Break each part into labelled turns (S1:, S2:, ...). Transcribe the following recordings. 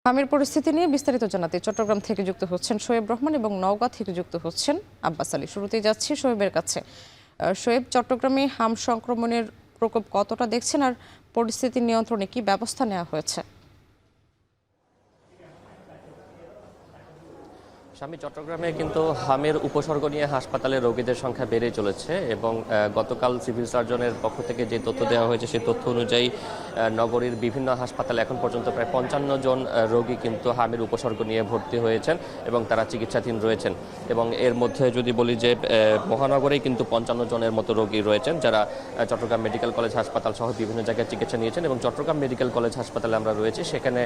S1: হামির পরিস্থিতি নিয়ে বিস্তারিত জানাতে চট্টগ্রাম থেকে যুক্ত হচ্ছেন শোয়েব রহমান এবং নওগাঁ থেকে যুক্ত হচ্ছেন আব্বাস আলী। শুরুতেই যাচ্ছি শোয়েবের কাছে। শোয়েব, চট্টগ্রামে হাম সংক্রমণের প্রকোপ কতটা দেখছেন আর পরিস্থিতি নিয়ন্ত্রণে কি ব্যবস্থা নেওয়া হয়েছে?
S2: স্বামী, চট্টগ্রামে কিন্তু হামের উপসর্গ নিয়ে হাসপাতালে রোগীদের সংখ্যা বেড়ে চলেছে এবং গতকাল সিভিল সার্জনের পক্ষ থেকে যে তথ্য দেওয়া হয়েছে সেই তথ্য অনুযায়ী নগরীর বিভিন্ন হাসপাতালে এখন পর্যন্ত প্রায় 55 জন রোগী কিন্তু হামের উপসর্গ নিয়ে ভর্তি হয়েছেন এবং তারা চিকিৎসাধীন রয়েছেন। এবং এর মধ্যে যদি বলি যে মহানগরেই কিন্তু 55 জনের মতো রোগী রয়েছেন যারা চট্টগ্রাম মেডিকেল কলেজ হাসপাতাল সহ বিভিন্ন জায়গায় চিকিৎসা নিয়েছেন। এবং চট্টগ্রাম মেডিকেল কলেজ হাসপাতালে আমরা রয়েছি, সেখানে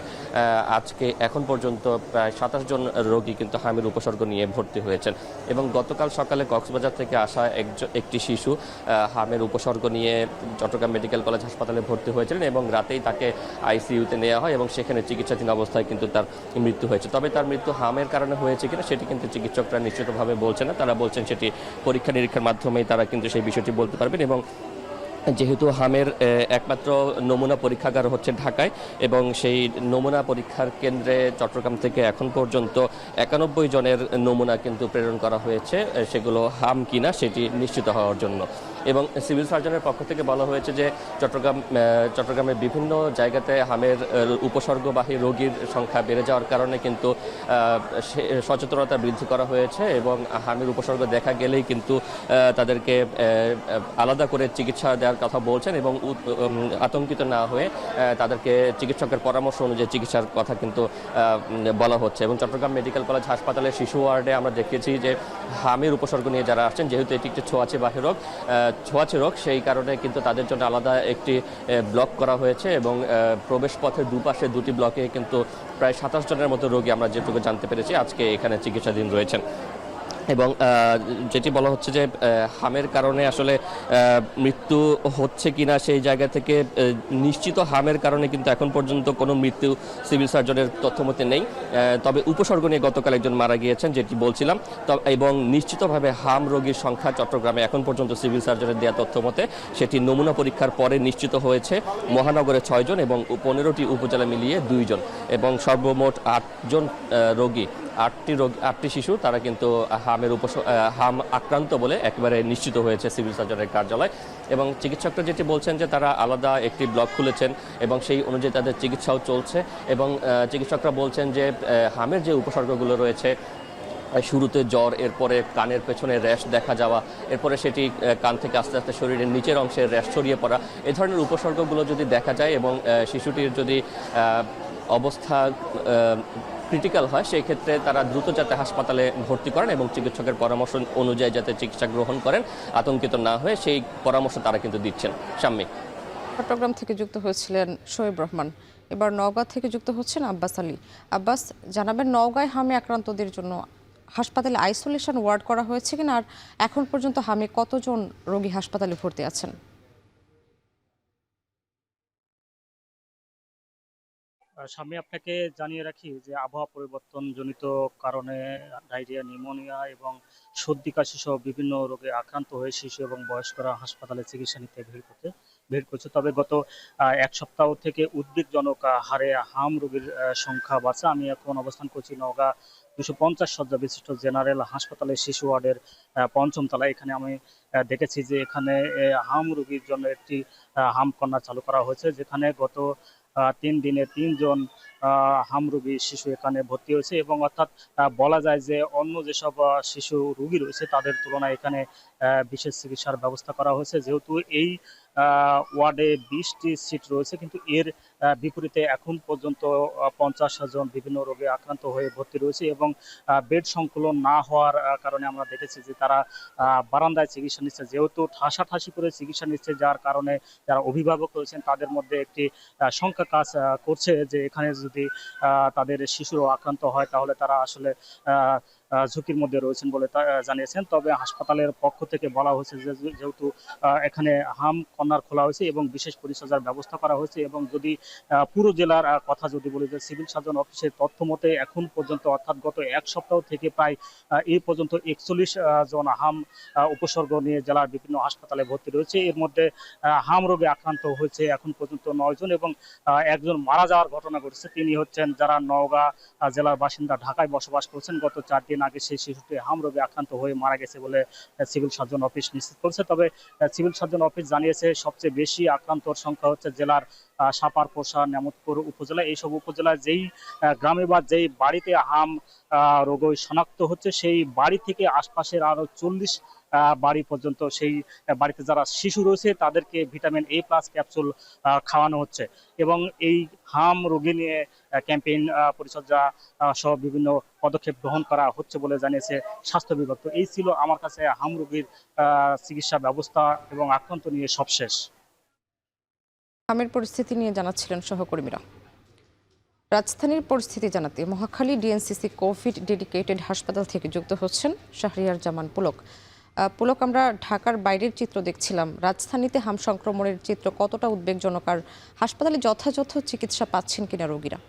S2: আজকে এখন পর্যন্ত প্রায় 27 জন রোগী কিন্তু হামের উপসর্গ নিয়ে ভর্তি হয়েছেন। এবং গতকাল সকালে কক্সবাজার থেকে আসা একটি শিশু হামের উপসর্গ নিয়ে চট্টগ্রাম মেডিকেল কলেজ হাসপাতালে ভর্তি হয়েছিলেন এবং রাতেই তাকে আইসিইউতে নেওয়া হয় এবং সেখানে চিকিৎসাধীন অবস্থায় কিন্তু তার মৃত্যু হয়েছে। তবে তার মৃত্যু হামের কারণে হয়েছে কিনা সেটি কিন্তু চিকিৎসকরা নিশ্চিতভাবে বলছেন না। তারা বলছেন সেটি পরীক্ষা নিরীক্ষার মাধ্যমেই তারা কিন্তু সেই বিষয়টি বলতে পারবেন। এবং যেহেতু হামের একমাত্র নমুনা পরীক্ষাগার হচ্ছে ঢাকায় এবং সেই নমুনা পরীক্ষার কেন্দ্রে চট্টগ্রাম থেকে এখন পর্যন্ত 91 জনের নমুনা কিন্তু প্রেরণ করা হয়েছে, সেগুলো হাম কিনা সেটি নিশ্চিত হওয়ার জন্য। এবং সিভিল সার্জনের পক্ষ থেকে বলা হয়েছে যে চট্টগ্রামের বিভিন্ন জায়গাতে হামের উপসর্গবাহী রোগীর সংখ্যা বেড়ে যাওয়ার কারণে কিন্তু সচেতনতা বৃদ্ধি করা হয়েছে এবং হামের উপসর্গ দেখা গেলেই কিন্তু তাদেরকে আলাদা করে চিকিৎসা দেওয়ার কথা বলছেন এবং আতঙ্কিত না হয়ে তাদেরকে চিকিৎসকের পরামর্শ অনুযায়ী চিকিৎসার কথা কিন্তু বলা হচ্ছে। এবং চট্টগ্রাম মেডিকেল কলেজ হাসপাতালের শিশু ওয়ার্ডে আমরা দেখেছি যে হামের উপসর্গ নিয়ে যারা আসছেন, যেহেতু এটি একটি ছোঁয়াচে রোগ সেই কারণে কিন্তু তাদের জন্য আলাদা একটি ব্লক করা হয়েছে এবং প্রবেশ পথের দুপাশে দুটি ব্লকে কিন্তু প্রায় 27 জনের মতো রোগী আমরা যেটুকু জানতে পেরেছি আজকে এখানে চিকিৎসাধীন রয়েছেন। এবং যেটি বলা হচ্ছে যে হামের কারণে আসলে মৃত্যু হচ্ছে কিনা সেই জায়গা থেকে নিশ্চিত হামের কারণে কিন্তু এখন পর্যন্ত কোনো মৃত্যু সিভিল সার্জনের তথ্যমতে নেই। তবে উপসর্গ নিয়ে গতকাল একজন মারা গিয়েছেন যেটি বলছিলাম। এবং নিশ্চিতভাবে হাম রোগীর সংখ্যা চট্টগ্রামে এখন পর্যন্ত সিভিল সার্জনের দেওয়া তথ্যমতে সেটি নমুনা পরীক্ষার পরে নিশ্চিত হয়েছে মহানগরে 6 জন এবং 15টি উপজেলা মিলিয়ে 2 জন এবং সর্বমোট 8 জন রোগী, 8টি শিশু তারা কিন্তু হাম আক্রান্ত বলে একেবারে নিশ্চিত হয়েছে সিভিল সার্জনের কার্যালয়। এবং চিকিৎসকরা যেটি বলছেন যে তারা আলাদা একটি ব্লক খুলেছেন এবং সেই অনুযায়ী তাদের চিকিৎসাও চলছে। এবং চিকিৎসকরা বলছেন যে হামের যে উপসর্গগুলো রয়েছে, শুরুতে জ্বর, এরপরে কানের পেছনে র্যাশ দেখা যাওয়া, এরপরে সেটি কান থেকে আস্তে আস্তে শরীরের নিচের অংশে র্যাশ ছড়িয়ে পড়া, এই ধরনের উপসর্গগুলো যদি দেখা যায় এবং শিশুটির যদি অবস্থা ক্রিটিক্যাল হয় সেই ক্ষেত্রে তারা দ্রুত যাতে হাসপাতালে ভর্তি করেন এবং চিকিৎসকের পরামর্শ অনুযায়ী যাতে চিকিৎসা গ্রহণ করেন, আতঙ্কিত না হয়ে সেই পরামর্শ তারা কিন্তু দিচ্ছেন। শাম্মী,
S1: চট্টগ্রাম থেকে যুক্ত হয়েছিলেন শোয়েব রহমান। এবার নওগাঁ থেকে যুক্ত হচ্ছেন আব্বাস আলী। আব্বাস, জানাবেন নওগাঁয় হামে আক্রান্তদের জন্য হাসপাতালে আইসোলেশন ওয়ার্ড করা হয়েছে কিনা আর এখন পর্যন্ত হামে কতজন রোগী হাসপাতালে ভর্তি আছেন?
S3: স্বামী, আপনাকে জানিয়ে রাখি যে আবহাওয়া পরিবর্তন জনিত কারণে ডায়রিয়া, নিউমোনিয়া এবং সর্দি কাশি সহ বিভিন্ন রোগে আক্রান্ত হয়ে শিশু এবং বয়স্করা হাসপাতালে চিকিৎসা নিতে ভিড় করছে। তবে গত এক সপ্তাহ থেকে উদ্বেগজনক হারে হাম রোগীর সংখ্যা বাড়ছে। আমি এখন অবস্থান করছি নওগাঁ 250 শয্যা বিশিষ্ট জেনারেল হাসপাতালের শিশু ওয়ার্ডের 5ম তলায়। এখানে আমি দেখেছি যে এখানে হাম রোগীর জন্য একটি হাম কর্নার চালু করা হয়েছে, যেখানে গত 3 দিনে 3 জন হাম রোগী শিশু এখানে ভর্তি হয়েছে। এবং অর্থাৎ বলা যায় যে অন্য যেসব শিশু রোগী রয়েছে তাদের তুলনায় এখানে বিশেষ চিকিৎসার ব্যবস্থা করা হয়েছে। যেহেতু এই ওয়ার্ডে 20টি সিট রয়েছে, কিন্তু এর বিপরীতে এখন পর্যন্ত 50 জন বিভিন্ন রোগে আক্রান্ত হয়ে ভর্তি রয়েছে এবং বেড সংকুলন না হওয়ার কারণে আমরা দেখেছি যে তারা বারান্দায় চিকিৎসা নিচ্ছে। যেহেতু ঠাসাঠাসি করে চিকিৎসা নিচ্ছে, যার কারণে যারা অভিভাবক রয়েছেন তাদের মধ্যে একটি শঙ্কা কাজ করছে যে এখানে যদি তাদের শিশুরও আক্রান্ত হয় তাহলে তারা আসলে ঝুঁকির মধ্যে রয়েছেন বলে জানিয়েছেন। তবে হাসপাতালের পক্ষ থেকে বলা হয়েছে যে যেহেতু এখানে হাম কর্নার খোলা হয়েছে এবং বিশেষ পরিচর্যার ব্যবস্থা করা হয়েছে, এবং যদি পুরো জেলার কথা যদি বলি, যে সিভিল সার্জন অফিসের তথ্য মতে এখন পর্যন্ত অর্থাৎ গত এক সপ্তাহ থেকে প্রায় এই পর্যন্ত 41 জন হাম উপসর্গ নিয়ে জেলার বিভিন্ন হাসপাতালে ভর্তি রয়েছে। এর মধ্যে হাম রোগে আক্রান্ত হয়েছে এখন পর্যন্ত 9 জন, এবং একজন মারা যাওয়ার ঘটনা ঘটেছে। তিনি হচ্ছেন যারা নওগাঁ জেলার বাসিন্দা, ঢাকায় বসবাস করছেন। গত 4 দিন আগে সেই শিশুটি হাম রোগে আক্রান্ত হয়ে মারা গেছে বলে সিভিল সার্জন অফিস নিশ্চিত করেছে। তবে সিভিল সার্জন অফিস জানিয়েছে সবচেয়ে বেশি আক্রান্তর সংখ্যা হচ্ছে জেলার সাপার, পোশা, নেমতপুর উপজেলা। এইসব উপজেলায় যেই গ্রামে বা যেই বাড়িতে হাম রোগ শনাক্ত হচ্ছে, সেই বাড়ি থেকে আশপাশের আরো 40 বাড়ি পর্যন্ত সেই বাড়িতে যারা শিশু রয়েছে তাদেরকে ভিটামিন A+ ক্যাপসুল খাওয়ানো হচ্ছে, এবং এই হাম রোগী নিয়ে ক্যাম্পেইন পরিচর্যা সহ বিভিন্ন পদক্ষেপ গ্রহণ করা হচ্ছে বলে জানিয়েছে স্বাস্থ্য বিভাগ। তো এই ছিল আমার কাছে হাম রোগীর চিকিৎসা ব্যবস্থা এবং আক্রান্ত নিয়ে সবশেষ।
S1: হামের পরিস্থিতি নিয়ে জানাচ্ছিলেন সহকর্মীরা। রাজধানীর পরিস্থিতি জানাতে মহাখালী ডিএনসিসি কোভিড ডেডিকেটেড হাসপাতাল থেকে যুক্ত হচ্ছেন শাহরিয়ার জামান পুলক। পুলক, আমরা ঢাকার বাইরের চিত্র দেখছিলাম, রাজধানীতে হাম সংক্রমণের চিত্র কতটা উদ্বেগজনক, আর হাসপাতালে যথাযথ চিকিৎসা পাচ্ছেন কিনা রোগীরা?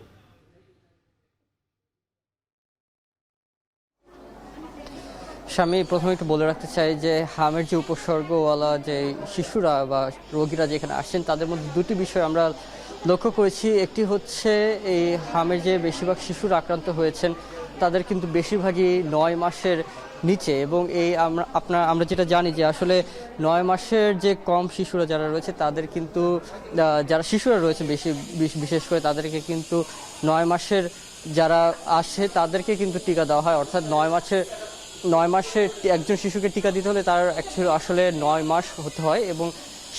S4: আমি প্রথমে একটু বলে রাখতে চাই যে হামের যে উপসর্গওয়ালা যে শিশুরা বা রোগীরা যেখানে আসছেন তাদের মধ্যে দুটি বিষয় আমরা লক্ষ্য করেছি। একটি হচ্ছে এই হামের যে বেশিরভাগ শিশুরা আক্রান্ত হয়েছেন তাদের কিন্তু বেশিরভাগই 9 মাসের নিচে, এবং এই আমরা যেটা জানি যে আসলে 9 মাসের যে কম শিশুরা যারা রয়েছে তাদের কিন্তু যারা শিশুরা রয়েছে বিশেষ করে তাদেরকে কিন্তু 9 মাসের যারা আসে তাদেরকে কিন্তু টিকা দেওয়া হয়। অর্থাৎ 9 মাসে একজন শিশুকে টিকা দিতে হলে তার আসলে 9 মাস হতে হয়, এবং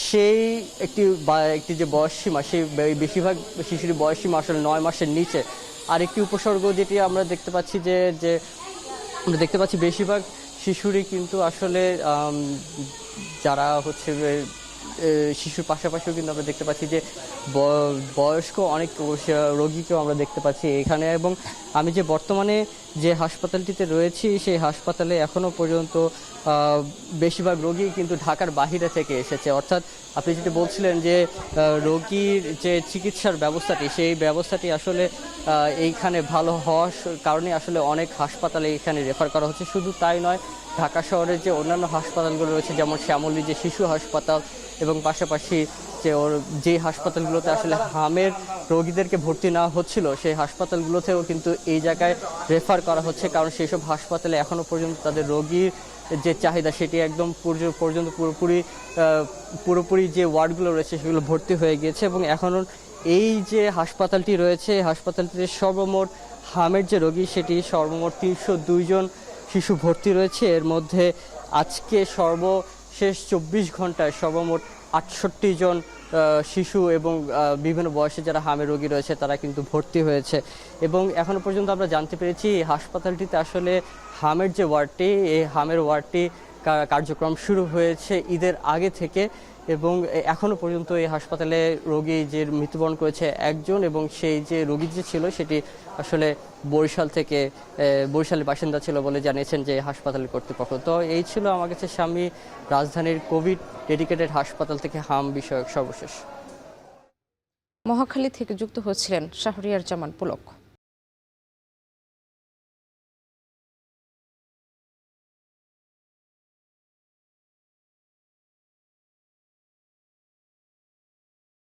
S4: সেই একটি যে বয়সসীমা, সেই বেশিরভাগ শিশুর বয়সসীমা আসলে 9 মাসের নিচে। আর একটি উপসর্গ যেটি আমরা দেখতে পাচ্ছি যে আমরা দেখতে পাচ্ছি বেশিরভাগ শিশুরই কিন্তু আসলে যারা হচ্ছে শিশুর পাশাপাশিও কিন্তু আমরা দেখতে পাচ্ছি যে বয়স্ক অনেক রোগীকেও আমরা দেখতে পাচ্ছি এখানে। এবং আমি যে বর্তমানে যে হাসপাতালটিতে রয়েছি সেই হাসপাতালে এখনও পর্যন্ত বেশিরভাগ রোগী কিন্তু ঢাকার বাহিরে থেকে এসেছে। অর্থাৎ আপনি যেটা বলছিলেন যে রোগীর যে চিকিৎসার ব্যবস্থাটি, সেই ব্যবস্থাটি আসলে এইখানে ভালো হওয়ার কারণে আসলে অনেক হাসপাতালে এখানে রেফার করা হচ্ছে। শুধু তাই নয়, ঢাকা শহরের যে অন্যান্য হাসপাতালগুলো রয়েছে যেমন শ্যামলী যে শিশু হাসপাতাল, এবং পাশাপাশি যে হাসপাতালগুলোতে আসলে হামের রোগীদেরকে ভর্তি নেওয়া হচ্ছিল সেই হাসপাতালগুলোতেও কিন্তু এই জায়গায় রেফার করা হচ্ছে, কারণ সেই সব হাসপাতালে এখনও পর্যন্ত তাদের রোগীর যে চাহিদা সেটি একদম পর্যন্ত পুরোপুরি যে ওয়ার্ডগুলো রয়েছে সেগুলো ভর্তি হয়ে গিয়েছে। এবং এখনও এই যে হাসপাতালটি রয়েছে, হাসপাতালটিতে সর্বমোট হামের যে রোগী সেটি সর্বমোট 302 জন শিশু ভর্তি রয়েছে। এর মধ্যে আজকে সর্বশেষ 24 ঘন্টায় সর্বমোট 68 জন শিশু এবং বিভিন্ন বয়সে যারা হামের রোগী রয়েছে তারা কিন্তু ভর্তি হয়েছে। এবং এখনো পর্যন্ত আমরা জানতে পেরেছি হাসপাতালটিতে আসলে হামের যে ওয়ার্ডটি, এই হামের ওয়ার্ডটি কার্যক্রম শুরু হয়েছে ঈদের আগে থেকে, এবং এখনো পর্যন্ত এই হাসপাতালে রোগী যে মৃত্যুবরণ করেছে একজন, এবং সেই যে রোগী যে ছিল সেটি আসলে বরিশালের বাসিন্দা ছিল বলে জানিয়েছেন যে হাসপাতালের কর্তৃপক্ষ। তো এই ছিল আমার কাছে স্বামী রাজধানীর কোভিড ডেডিকেটেড হাসপাতাল থেকে হাম বিষয়ক সর্বশেষ।
S1: মহাখালী থেকে যুক্ত হচ্ছিলেন শাহরিয়ার জামান পুলক।